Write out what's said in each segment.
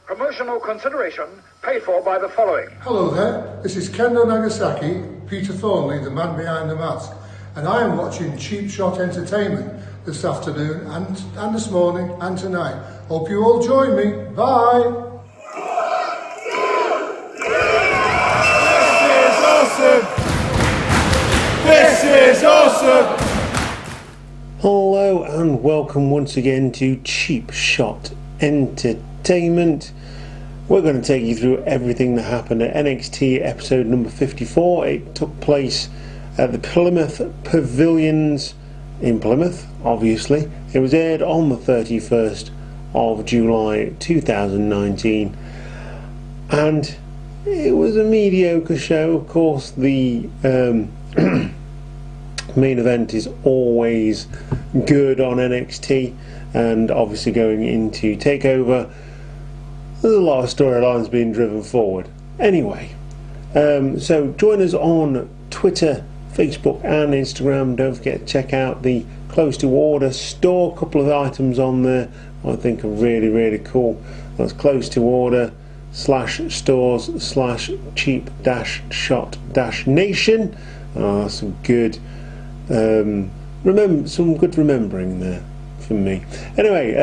Promotional consideration paid for by the following. Hello there, this is Kendo Nagasaki, Peter Thornley, the man behind the mask, and I am watching Cheap Shot Entertainment this afternoon and this morning and tonight. Hope you all join me. Bye! This is awesome! Hello and welcome once again to Cheap Shot Entertainment. We're going to take you through everything that happened at NXT episode number 54. It took place at the Plymouth Pavilions in Plymouth, obviously. It was aired on the 31st of July 2019 and it was a mediocre show. Of course, the main event is always good on NXT, and obviously going into TakeOver there's a lot of storylines being driven forward. Anyway, so join us on Twitter, Facebook and Instagram. Don't forget to check out the Close to Order store. A couple of items on there I think are really cool. That's Close to Order /stores/cheap-shot-nation. Some good some good remembering there from me. Anyway,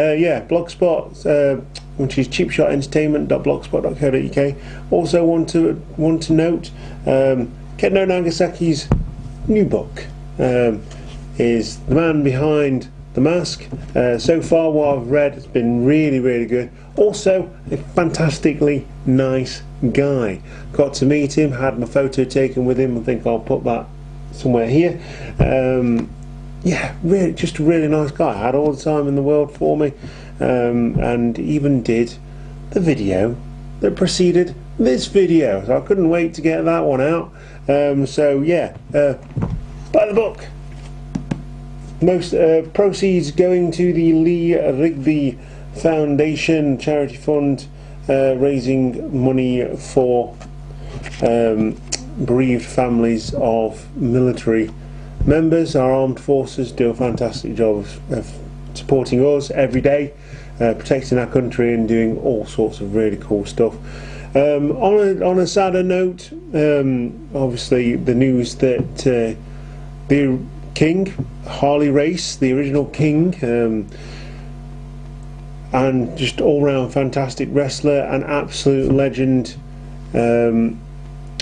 Blogspot, which is cheapshotentertainment.blogspot.co.uk. Also want to note Kendo Nagasaki's new book is the man behind the mask. So far what I've read has been really good. Also a fantastically nice guy. Got to meet him, had my photo taken with him. I think I'll put that somewhere here. Really, just a really nice guy. Had all the time in the world for me, and even did the video that preceded this video, so I couldn't wait to get that one out. Buy the book. Most proceeds going to the Lee Rigby Foundation charity fund, raising money for bereaved families of military members. Our armed forces do a fantastic job of supporting us every day, protecting our country and doing all sorts of really cool stuff. On a sadder note, obviously the news that the King, Harley Race, the original King, and just all-round fantastic wrestler and absolute legend,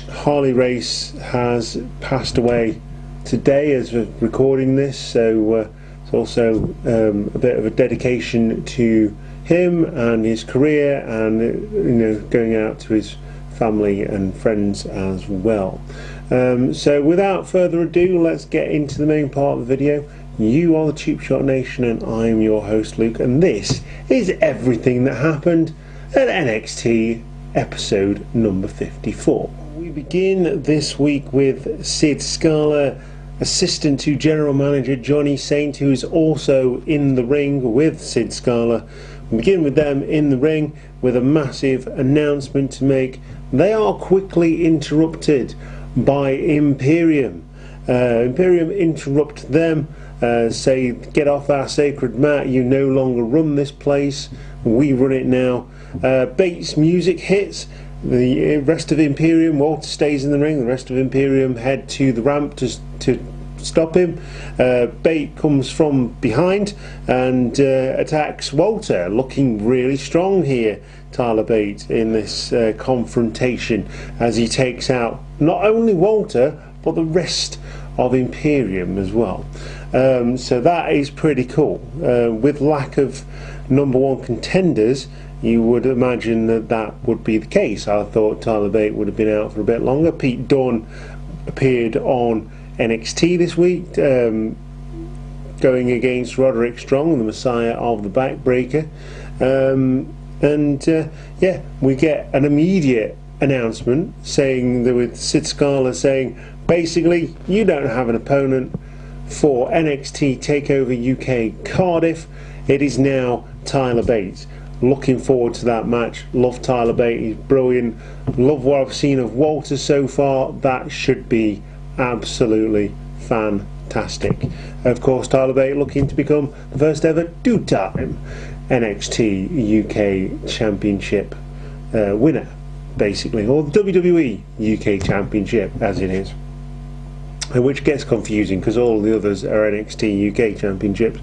Harley Race has passed away today as we're recording this, so it's also a bit of a dedication to him and his career, and going out to his family and friends as well. So without further ado, let's get into the main part of the video. You are the Cheap Shot Nation and I'm your host Luke, and this is everything that happened at NXT episode number 54. We begin this week with Sid Scala, assistant to General Manager Johnny Saint, who is also in the ring with Sid Scala. We begin with them in the ring with a massive announcement to make. They are quickly interrupted by Imperium. Imperium interrupt them, say, get off our sacred mat, you no longer run this place, we run it now. Bates' music hits. The rest of Imperium, Walter stays in the ring, the rest of Imperium head to the ramp to stop him. Bate comes from behind and attacks Walter, looking really strong here, Tyler Bate, in this confrontation, as he takes out not only Walter but the rest of Imperium as well. So that is pretty cool. With lack of number one contenders, you would imagine that would be the case. I thought Tyler Bate would have been out for a bit longer. Pete Dunne appeared on NXT this week, going against Roderick Strong, the Messiah of the Backbreaker. We get an immediate announcement saying that, with Sid Scala saying, basically, you don't have an opponent for NXT TakeOver UK Cardiff. It is now Tyler Bate. Looking forward to that match. Love Tyler Bate, he's brilliant. Love what I've seen of Walter so far. That should be absolutely fantastic. Of course, Tyler Bate looking to become the first ever two-time NXT UK Championship winner, basically, or the WWE UK Championship as it is, which gets confusing because all the others are NXT UK Championships.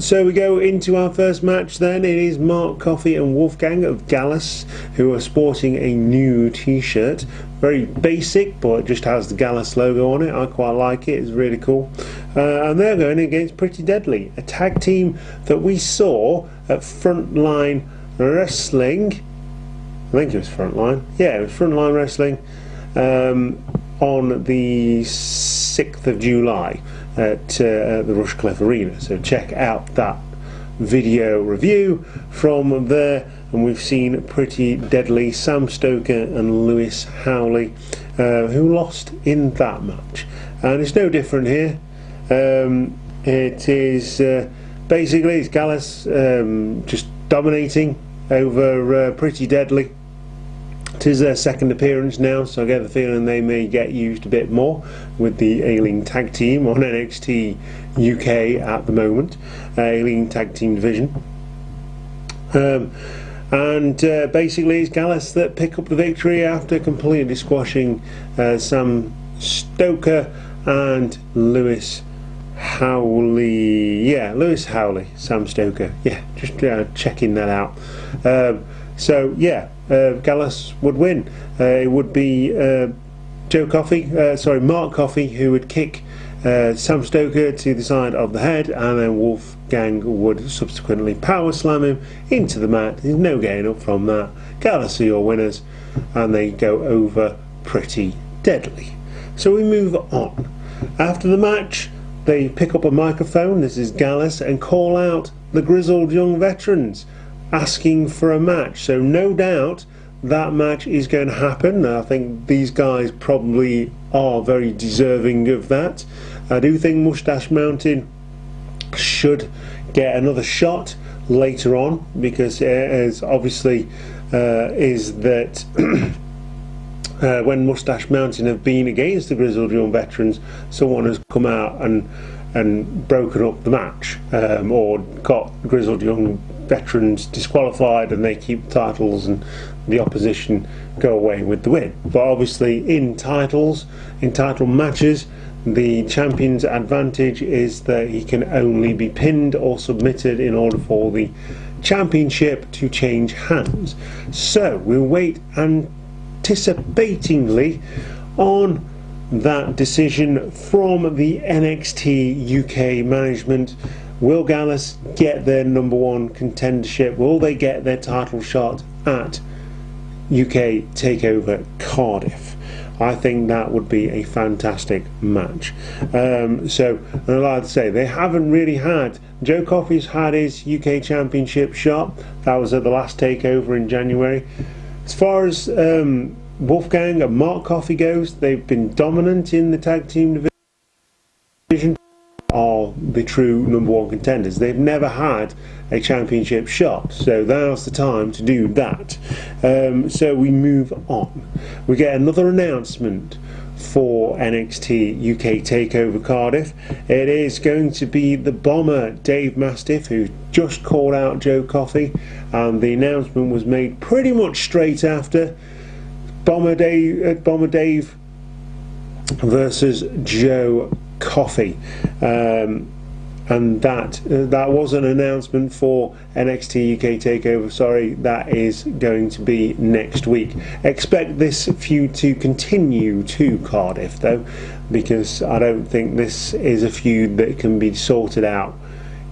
So we go into our first match then. It is Mark Coffey and Wolfgang of Gallus, who are sporting a new t-shirt. Very basic, but it just has the Gallus logo on it. I quite like it, it's really cool. And they're going against Pretty Deadly, a tag team that we saw at Frontline Wrestling. I think it was Frontline. Yeah, it was Frontline Wrestling. On the 6th of July at the Rushcliffe Arena. So check out that video review from there. And we've seen Pretty Deadly, Sam Stoker and Lewis Howley, who lost in that match. And it's no different here. It is basically it's Gallus just dominating over Pretty Deadly. It is their second appearance now, so I get the feeling they may get used a bit more with the Ailing Tag Team on NXT UK at the moment, Ailing Tag Team division. And basically it's Gallus that pick up the victory after completely squashing Sam Stoker and Lewis Howley. Yeah, Lewis Howley, Sam Stoker. Yeah, just checking that out. So yeah, Gallus would win. It would be Mark Coffey, who would kick Sam Stoker to the side of the head, and then Wolfgang would subsequently power slam him into the mat. There's no getting up from that. Gallus are your winners, and they go over Pretty Deadly. So we move on. After the match, they pick up a microphone, this is Gallus, and call out the grizzled young veterans, asking for a match. So no doubt that match is going to happen. I think these guys probably are very deserving of that. I do think Moustache Mountain should get another shot later on, because as obviously is that when Moustache Mountain have been against the grizzled young veterans, someone has come out and broken up the match, or got grizzled young veterans disqualified, and they keep the titles and the opposition go away with the win. But obviously in title matches, the champion's advantage is that he can only be pinned or submitted in order for the championship to change hands. So we'll wait anticipatingly on that decision from the NXT UK management. Will Gallus get their number one contendership? Will they get their title shot at UK Takeover Cardiff? I think that would be a fantastic match. So I'd like to say they haven't really had. Joe Coffey's had his UK Championship shot. That was at the last takeover in January. As far as Wolfgang and Mark Coffey goes, they've been dominant in the tag team division. Are the true number one contenders. They've never had a championship shot, so now's the time to do that. So we move on. We get another announcement for NXT UK Takeover Cardiff. It is going to be the Bomber Dave Mastiff, who just called out Joe Coffey, and the announcement was made pretty much straight after. Bomber Dave versus Joe Coffey, and that was an announcement for NXT UK Takeover. Sorry, that is going to be next week. Expect this feud to continue to Cardiff though, because I don't think this is a feud that can be sorted out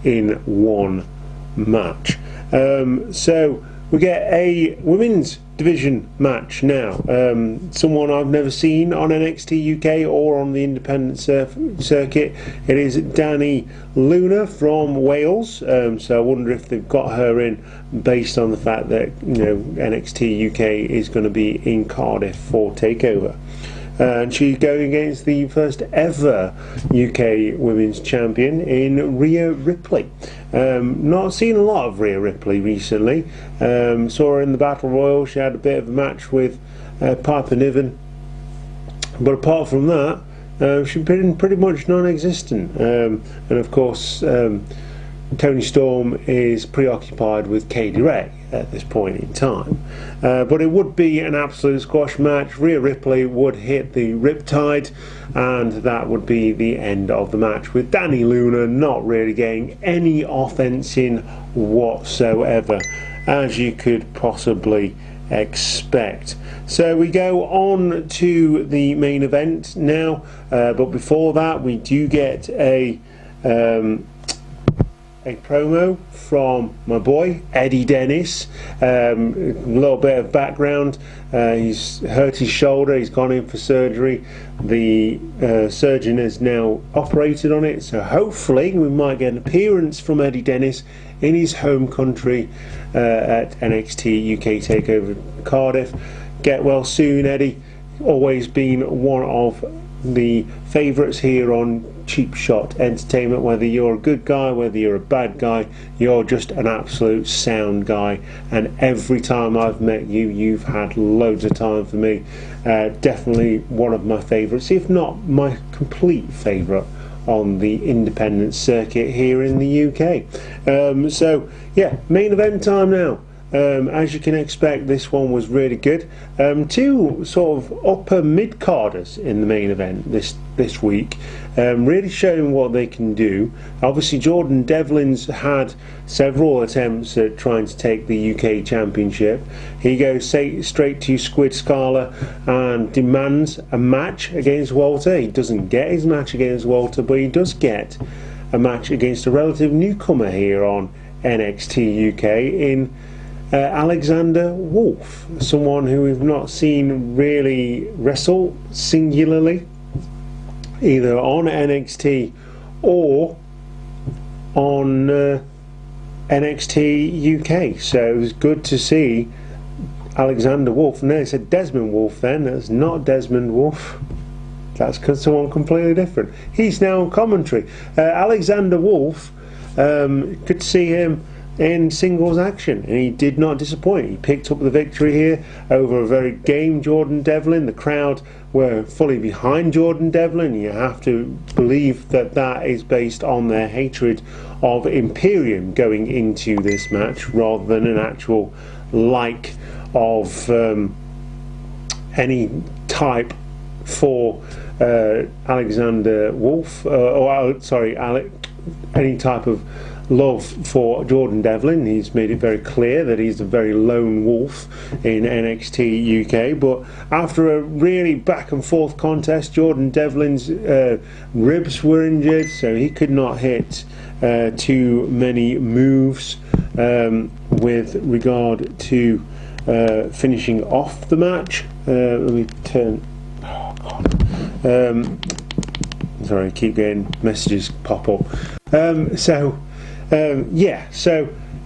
in one match. So we get a women's division match now. Someone I've never seen on NXT UK or on the independent circuit. It is Danny Luna from Wales. So I wonder if they've got her in based on the fact that NXT UK is going to be in Cardiff for Takeover. And she's going against the first ever UK Women's Champion in Rhea Ripley. Not seen a lot of Rhea Ripley recently. Saw her in the Battle Royal. She had a bit of a match with Piper Niven. But apart from that, she's been pretty much non-existent. And of course, Tony Storm is preoccupied with Katie Ray at this point in time. But it would be an absolute squash match. Rhea Ripley would hit the Riptide, and that would be the end of the match, with Danny Luna not really getting any offense in whatsoever, as you could possibly expect. So we go on to the main event now, but before that we do get a promo from my boy Eddie Dennis. A little bit of background: he's hurt his shoulder, he's gone in for surgery. The surgeon has now operated on it, so hopefully we might get an appearance from Eddie Dennis in his home country at NXT UK TakeOver Cardiff. Get well soon, Eddie. Always been one of the favourites here on Cheap Shot Entertainment. Whether you're a good guy, whether you're a bad guy, you're just an absolute sound guy, and every time I've met you, you've had loads of time for me. Definitely one of my favourites, if not my complete favourite on the independent circuit here in the UK. So yeah, main event time now. As you can expect, this one was really good. Two sort of upper mid-carders in the main event this week, really showing what they can do. Obviously Jordan Devlin's had several attempts at trying to take the UK Championship. He goes straight to Squid Scala and demands a match against Walter. He doesn't get his match against Walter, but he does get a match against a relative newcomer here on NXT UK in Alexander Wolf, someone who we've not seen really wrestle singularly, either on NXT or on NXT UK. So it was good to see Alexander Wolf. No, it's a Desmond Wolf then. That's not Desmond Wolf. That's because someone completely different. He's now on commentary. Alexander Wolf, good to see him in singles action, and he did not disappoint. He picked up the victory here over a very game Jordan Devlin. The crowd were fully behind Jordan Devlin. You have to believe that that is based on their hatred of Imperium going into this match, rather than an actual like of any type for Alexander Wolf, any type of love for Jordan Devlin. He's made it very clear that he's a very lone wolf in NXT UK, but after a really back and forth contest, Jordan Devlin's ribs were injured, so he could not hit too many moves with regard to finishing off the match. Let me turn... oh god, sorry, I keep getting messages pop up. So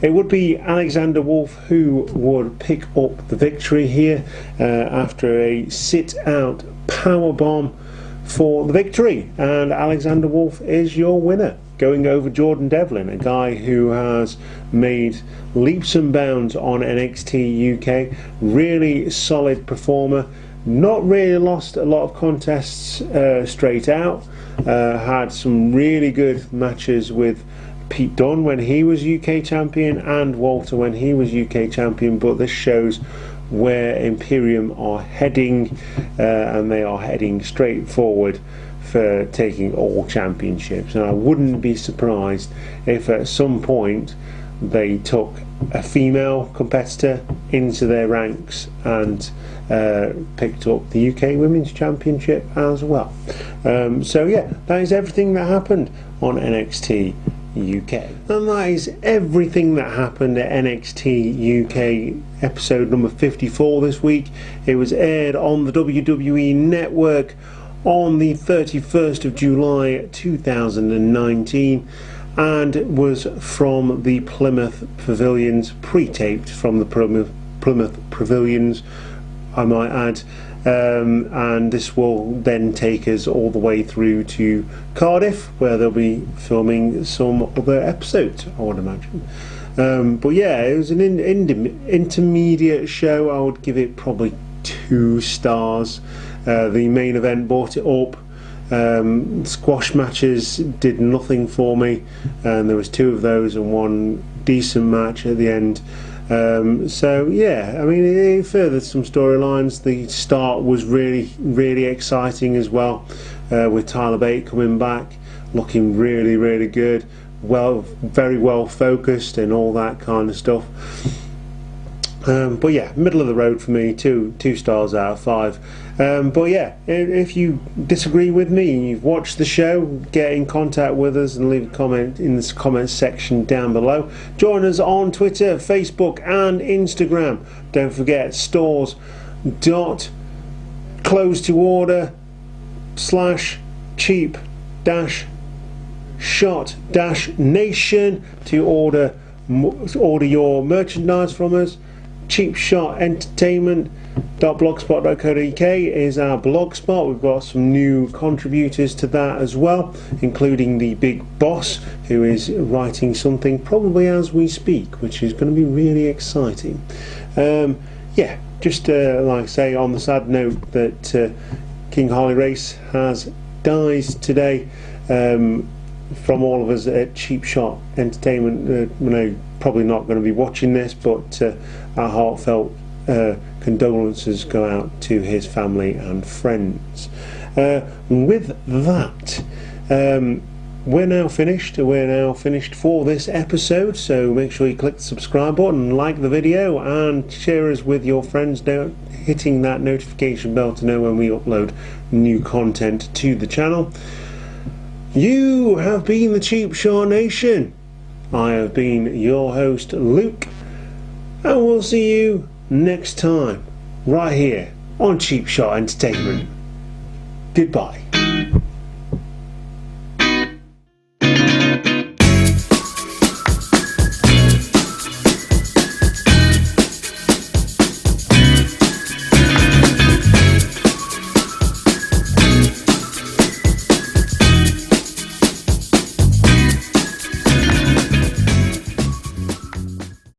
it would be Alexander Wolf who would pick up the victory here after a sit-out powerbomb for the victory, and Alexander Wolf is your winner, going over Jordan Devlin, a guy who has made leaps and bounds on NXT UK. Really solid performer, not really lost a lot of contests straight out. Had some really good matches with Pete Dunne when he was UK champion and Walter when he was UK champion, but this shows where Imperium are heading, and they are heading straight forward for taking all championships. And I wouldn't be surprised if at some point they took a female competitor into their ranks and picked up the UK Women's Championship as well. So yeah, that is everything that happened on NXT UK. And that is everything that happened at NXT UK episode number 54 this week. It was aired on the WWE Network on the 31st of July 2019 and was from the Plymouth Pavilions, pre-taped from the Plymouth Pavilions, I might add. And this will then take us all the way through to Cardiff, where they'll be filming some other episodes, I would imagine. But yeah, it was an intermediate show. I would give it probably 2 stars. The main event brought it up Squash matches did nothing for me, and there was 2 of those and 1 decent match at the end. So yeah, I mean, it furthered some storylines. The start was really exciting as well, with Tyler Bate coming back, looking really good, very well focused and all that kind of stuff. But yeah, middle of the road for me, 2 stars out of 5. But yeah, if you disagree with me and you've watched the show, get in contact with us and leave a comment in the comments section down below. Join us on Twitter, Facebook and Instagram. Don't forget, stores.close-to-order/cheap-shot-nation to order your merchandise from us. cheapshotentertainment.blogspot.co.uk is our blog spot. We've got some new contributors to that as well, including the big boss, who is writing something probably as we speak, which is going to be really exciting. Yeah, just like I say, on the sad note that King Harley Race has died today. From all of us at Cheap Shot Entertainment, probably not going to be watching this, but our heartfelt condolences go out to his family and friends. With that, we're now finished for this episode, so make sure you click the subscribe button, like the video and share us with your friends, hitting that notification bell to know when we upload new content to the channel. You have been the Cheap Shot Nation. I have been your host, Luke, and we'll see you next time, right here on Cheap Shot Entertainment. Goodbye.